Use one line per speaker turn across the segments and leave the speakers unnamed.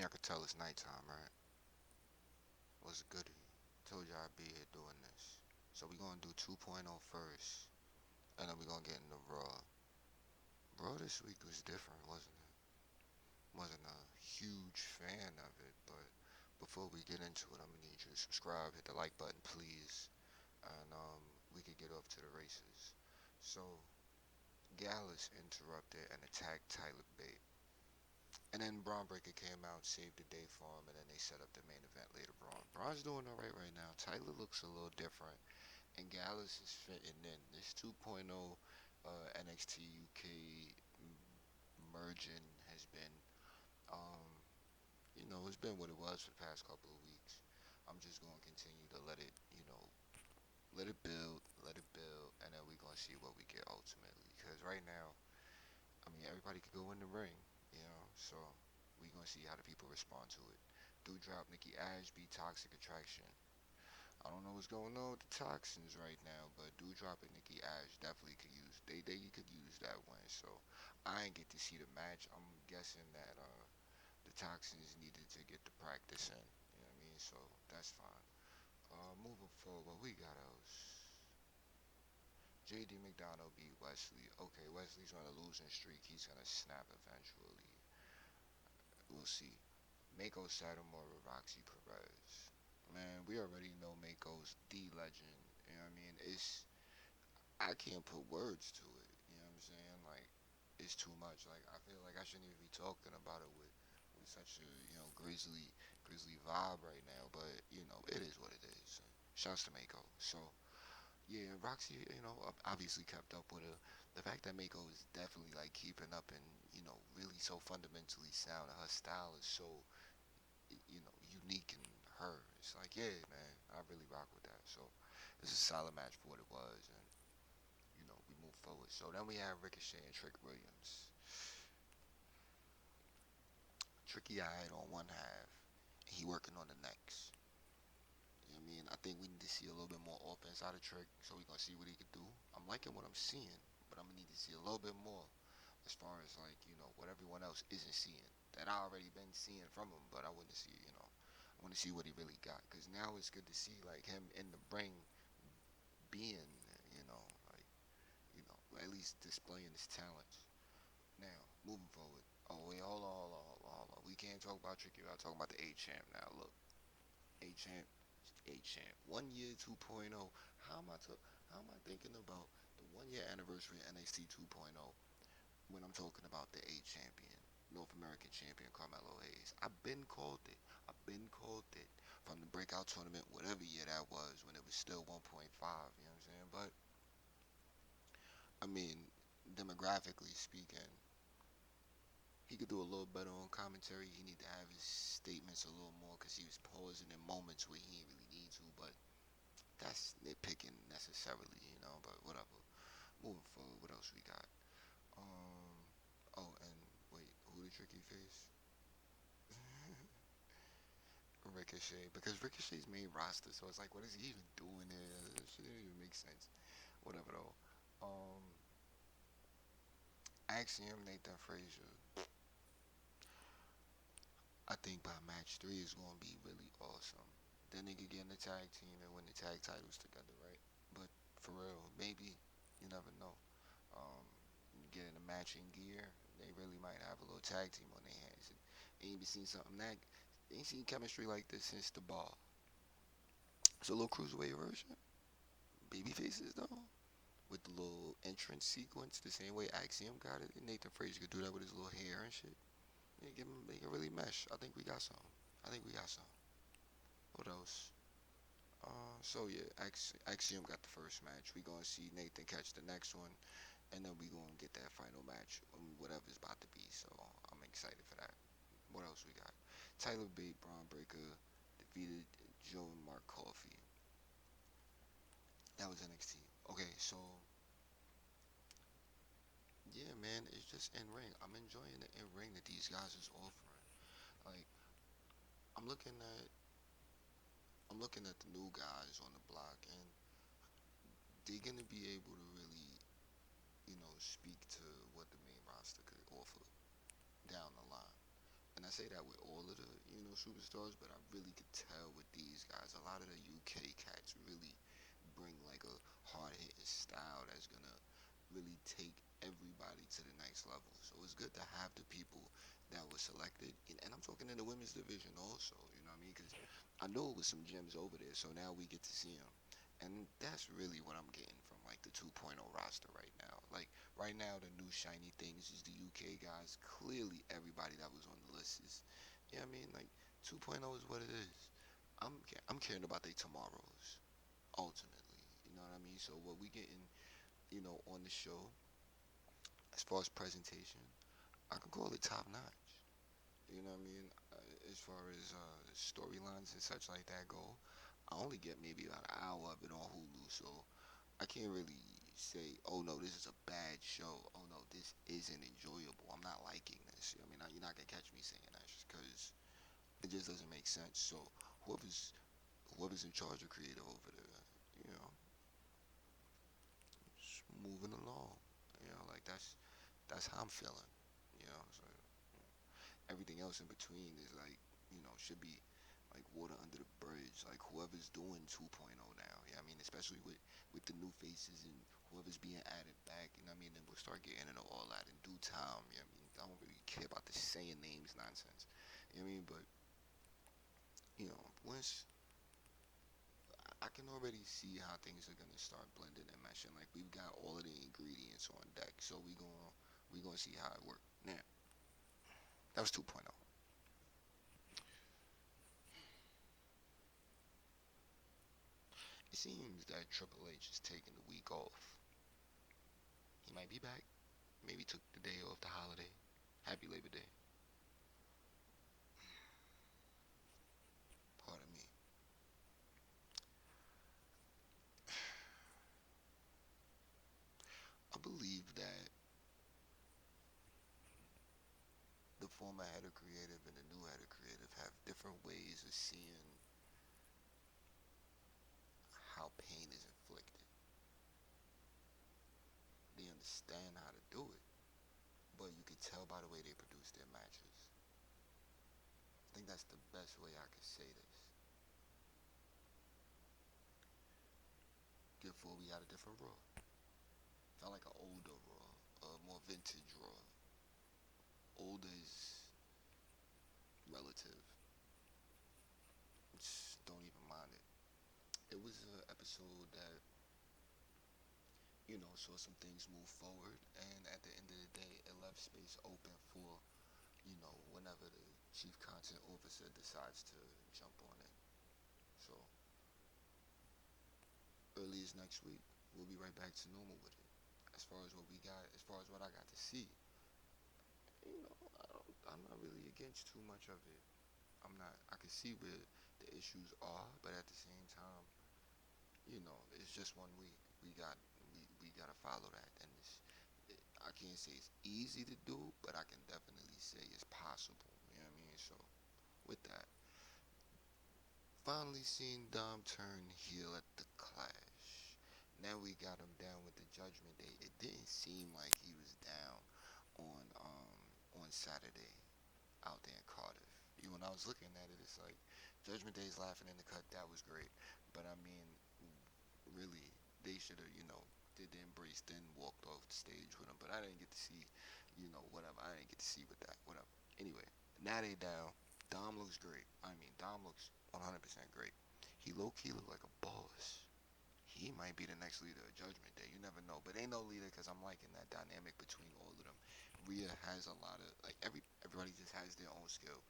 Y'all could tell it's nighttime, right? What's goody? Told y'all I'd be here doing this. So we gonna do 2.0 first, and then we gonna get into Raw. Raw this week was different, wasn't it? Wasn't a huge fan of it, but before we get into it, I'm gonna need you to subscribe, hit the like button, please, and we could get off to the races. So Gallus interrupted and attacked Tyler Bate. And then Braun Breaker came out, saved the day for him, and then they set up the main event later on. Braun's doing alright right now. Tyler looks a little different, and Gallus is fitting in. This 2.0 NXT UK merging has been, um, it's been what it was for the past couple of weeks. I'm just going to continue to let it, let it build, and then we're going to see what we get ultimately. Because right now, I mean, everybody could go in the ring, so we gonna see how the people respond to it. Drop Nikki Ashby, Toxic Attraction. I don't know what's going on with the toxins right now, but Drop and Nikki Ash definitely could use they could use that win. So I ain't get to see the match. I'm guessing that the toxins needed to get the practice in. You know what I mean? So that's fine. Moving forward, what we got else? JD McDonald beat Wesley. Okay, Wesley's on a losing streak. He's gonna snap eventually. We'll see. Mako Satomura, Roxy Perez. Man, we already know Mako's the legend. You know what I mean? I can't put words to it. You know what I'm saying? Like, it's too much. Like, I feel like I shouldn't even be talking about it with such a grisly vibe right now. But it is what it is. Shouts to Mako. So yeah, Roxy, obviously kept up with her. The fact that Mako is definitely like keeping up and really so fundamentally sound. Her style is so unique in her. It's like, yeah, man, I really rock with that. So it's a solid match for what it was, and we move forward. So then we have Ricochet and Trick Williams. Tricky eyed on one half, and he working on the next. You know what I mean? I think we need to see a little bit more offense out of Trick, so we're gonna see what he can do. I'm liking what I'm seeing, but I'm gonna need to see a little bit more as far as like what everyone else isn't seeing that I already been seeing from him, but I want to see I want to see what he really got because now it's good to see like him in the ring being like at least displaying his talents. Now moving forward. Oh wait, hold on. We can't talk about Tricky without talking about the A champ now. Look, A champ, A champ. 1 year 2.0. How am I thinking about the 1 year anniversary of NXT 2.0 when I'm talking about the A champion, North American champion Carmelo Hayes? I've been called it. I've been called it from the breakout tournament, whatever year that was, when it was still 1.5. You know what I'm saying? But I mean, demographically speaking, he could do a little better on commentary. He need to have his statements a little more because he was pausing in moments where he didn't really need to. But that's nitpicking necessarily, But whatever. Moving forward, what else we got? Um. Oh, and wait, who the tricky face? Ricochet, because Ricochet's main roster, so it's like, what is he even doing here? It shouldn't even make sense. Whatever though. Um, Axiom, Nathan Frazier. I think by match three is gonna be really awesome. Then they could get in the tag team and win the tag titles together, right? But for real, maybe you never know. Um, get in the matching gear, they really might have a little tag team on their hands. Ain't even seen something that ain't seen chemistry like this since the ball. It's a little cruiserweight version. Baby faces though, with the little entrance sequence, the same way Axiom got it. And Nathan Frazier could do that with his little hair and shit. They can really mesh. I think we got some. I think we got some. What else? So yeah, Axiom got the first match. We gonna see Nathan catch the next one, and then we gonna get that final match, whatever's about to be. So I'm excited for that. What else we got? Tyler Bate, Braun Breaker defeated Joe and Mark Coffey. That was NXT. Okay, so yeah, man, it's just in ring. I'm enjoying the in ring that these guys is offering. Like I'm looking at I'm looking at the new guys on the block, and they're gonna be able to really speak to what the main roster could offer down the line. And I say that with all of the superstars, but I really could tell with these guys, a lot of the UK cats really bring like a hard hitting style that's gonna really take everybody to the next level. So it's good to have the people that were selected, and I'm talking in the women's division also. You know what I mean? Because I know it was some gems over there, so now we get to see them. And that's really what I'm getting from like the 2.0 roster right now. Like right now, the new shiny things is the UK guys. Clearly, everybody that was on the list is, yeah, I mean, like 2.0 is what it is. I'm caring about their tomorrows ultimately. You know what I mean? So what we getting, on the show as far as presentation, I can call it top notch. You know what I mean? As far as storylines and such like that go, I only get maybe about an hour of it on Hulu, so I can't really say, oh no, this is a bad show. Oh no, this isn't enjoyable. I'm not liking this. I mean, you're not gonna catch me saying that just because it just doesn't make sense. So whoever's in charge of creative over there, you know, just moving along. Like that's how I'm feeling. So everything else in between is like, should be like water under the bridge. Like whoever's doing 2.0 now, yeah, I mean, especially with the new faces and whoever's being added back, you know what I mean, then we'll start getting into all that in due time. You know what I mean, I don't really care about the saying names nonsense. You know what I mean, but once I can already see how things are gonna start blending and meshing. Like we've got all of the ingredients on deck, so we gonna see how it works. Now that was 2.0. It seems that Triple H is taking the week off. He might be back. Maybe took the day off the holiday. Happy Labor Day. Pardon me. I believe that the former head of creative and the new head of creative have different ways of seeing how pain is inflicted. They understand how to do it, but you can tell by the way they produce their matches. I think that's the best way I could say this. Therefore, we had a different Raw. Felt like an older Raw, a more vintage Raw. Older is relative. Just don't even mind it. It was an episode that saw some things move forward, and at the end of the day, it left space open for whenever the chief content officer decides to jump on it. So early as next week, we'll be right back to normal with it. As far as what we got, as far as what I got to see, I'm not really against too much of it. I'm not. I can see where the issues are, but at the same time, it's just one week. We gotta follow that, and I can't say it's easy to do, but I can definitely say it's possible. You know what I mean? So with that, finally seen Dom turn heel at the Clash. Now we got him down with the Judgment Day. It didn't seem like he was down on Saturday out there in Cardiff. When I was looking at it, it's like Judgment Day's laughing in the cut. That was great, but I mean, really, they should have, did the embrace, then walked off the stage with him. But I didn't get to see, whatever. I didn't get to see with that, whatever. Anyway, now they down. Dom looks great. I mean, Dom looks 100% great. He low key look like a boss. He might be the next leader of Judgment Day. You never know. But ain't no leader because I'm liking that dynamic between all of them. Rhea has a lot of like everybody just has their own skill.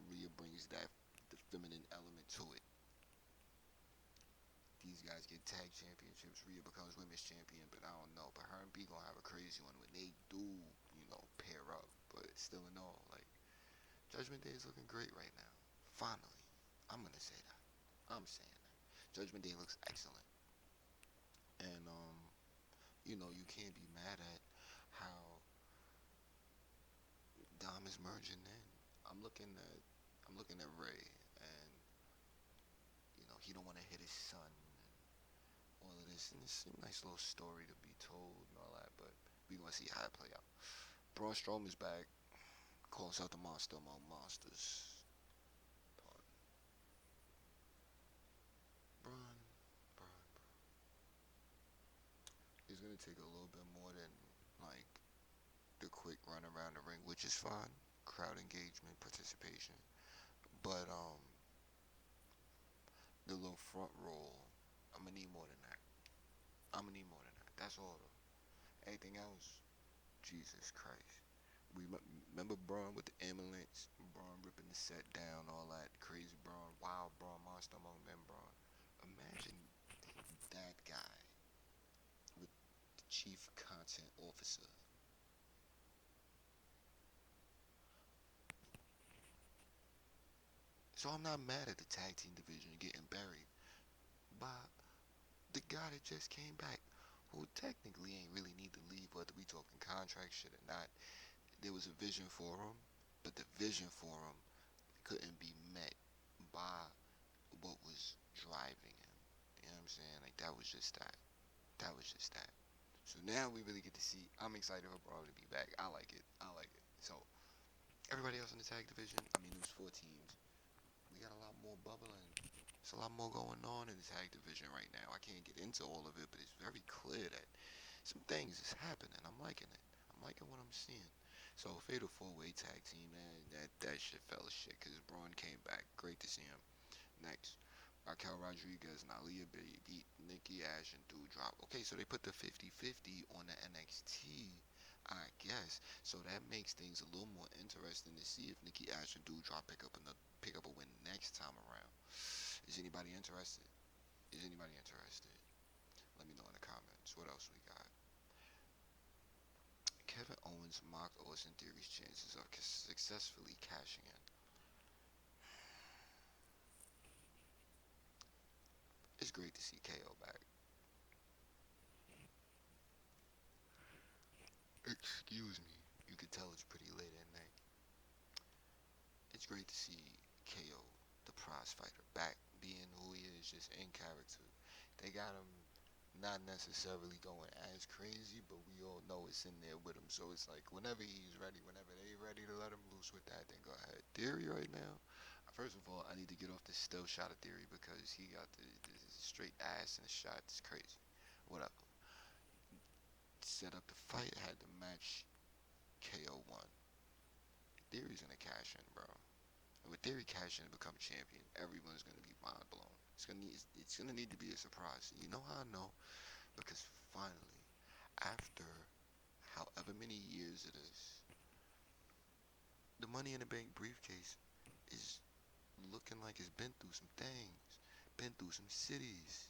Rhea brings that the feminine element to it. These guys get tag championships. Rhea becomes women's champion, but I don't know. But her and B gonna have a crazy one when they do, pair up. But still in all, like Judgment Day is looking great right now. Finally, I'm gonna say that. I'm saying that. Judgment Day looks excellent, and you can't be mad at how Dom is merging in. I'm looking at Ray, and he don't want to hit his son and all of this, and it's a nice little story to be told and all that. But we gonna see how it play out. Braun Strowman's back. calls out the monster among monsters. Braun, Braun. It's gonna take a little bit more than like the quick run around the ring, which is fine. Crowd engagement, participation, but the little front roll, I'm gonna need more than that. I'm gonna need more than that. That's all though. Anything else? Jesus Christ. We remember Braun with the ambulance, Braun ripping the set down, all that crazy Braun, wild Braun, monster among men Braun. Imagine that guy with the chief content officer. So I'm not mad at the tag team division getting buried by the guy that just came back, who technically ain't really need to leave, whether we talking contract shit or not. There was a vision for him, but the vision for him couldn't be met by what was driving him. You know what I'm saying? Like that was just that. That was just that. So now we really get to see. I'm excited for Braun to be back. I like it. I like it. So everybody else in the tag division, I mean, it was 4 teams. We got a lot more bubbling. There's a lot more going on in the tag division right now. I can't get into all of it, but it's very clear that some things is happening. I'm liking it. I'm liking what I'm seeing. So fatal four-way tag team, man, that shit fell shit because Braun came back. Great to see him. Next, Raquel Rodriguez and Aaliyah beat Nikki Ash and Doudrop. Okay, so they put the 50-50 on the NXT, I guess. So that makes things a little more interesting to see if Nikki Ash and Doudrop pick up a win next time around. Is anybody interested? Is anybody interested? Let me know in the comments. What else we got? Kevin Owens mocked Austin Theory's chances of successfully cashing in. It's great to see KO back. Excuse me. You can tell it's pretty late at night. It's great to see KO, the prize fighter, back being who he is, just in character. They got him not necessarily going as crazy, but we all know it's in there with him. So it's like whenever he's ready, whenever they ready to let him loose with that, then go ahead. Theory right now. First of all, I need to get off this still shot of Theory because he got the straight ass and the shot. It's crazy. Whatever. Set up the fight, had the match. KO won. Theory's gonna cash in, bro. And with Theory cash in and become champion, everyone's gonna be mind blown. It's gonna need to be a surprise. You know how I know? Because finally, after however many years it is, the Money in the Bank briefcase is looking like it's been through some things, been through some cities.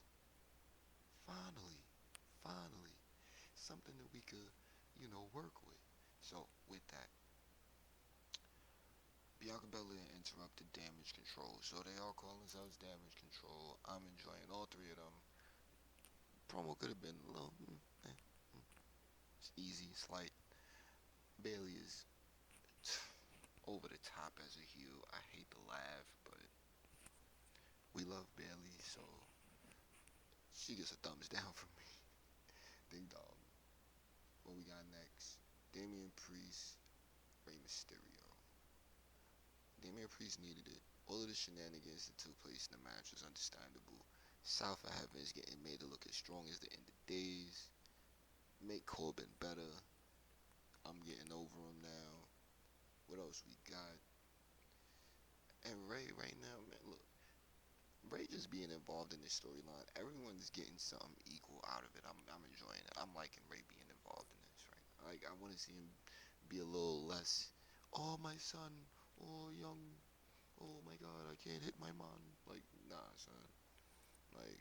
Finally, finally, something that we could, work with. So with that, Bianca Belair interrupted Damage Control. So they all call themselves Damage Control. I'm enjoying all three of them. Promo could have been a little, it's easy, slight. Bailey is over the top as a heel. I hate to laugh, but we love Bailey, so she gets a thumbs down from me. Ding dong. What we got next? Damian Priest, Rey Mysterio. Damian Priest needed it. All of the shenanigans that took place in the match was understandable. South of Heaven is getting made to look as strong as the end of days. Make Corbin better. I'm getting over him now. What else we got? And Ray right now, man, look. Ray just being involved in this storyline, everyone's getting something equal out of it. I'm enjoying it. I'm liking Ray being involved in this right now. Like I want to see him be a little less. Oh my son, oh young, oh my God, I can't hit my mom. Like nah, son. Like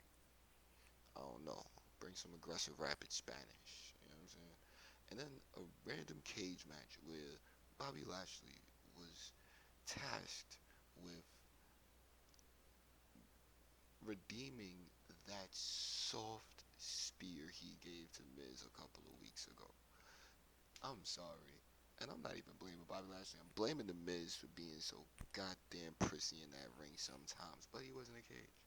I don't know. Bring some aggressive, rapid Spanish. You know what I'm saying? And then a random cage match where Bobby Lashley was tasked with redeeming that soft spear he gave to Miz a couple of weeks ago. I'm sorry. And I'm not even blaming Bobby Lashley. I'm blaming the Miz for being so goddamn prissy in that ring sometimes. But he was in a cage.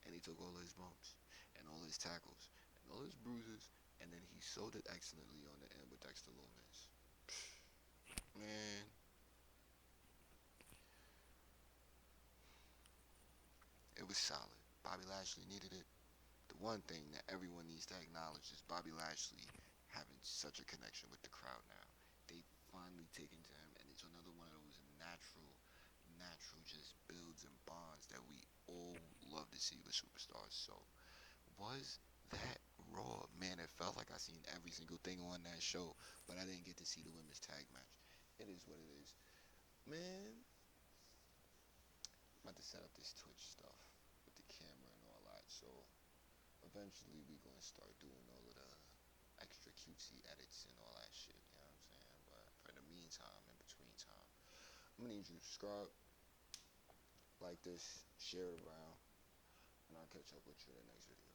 And he took all his bumps and all his tackles and all his bruises. And then he sold it excellently on the end with Dexter Loomis. Man, was solid. Bobby Lashley needed it. The one thing that everyone needs to acknowledge is Bobby Lashley having such a connection with the crowd now. They finally taken to him, and it's another one of those natural just builds and bonds that we all love to see with superstars. So, was that Raw? Man, it felt like I seen every single thing on that show, but I didn't get to see the women's tag match. It is what it is. Man, I'm about to set up this Twitch stuff with the camera and all that. So, eventually we gonna start doing all of the extra cutesy edits and all that shit, you know what I'm saying? But for the meantime, in between time, I'm gonna need you to subscribe, like this, share it around, and I'll catch up with you in the next video.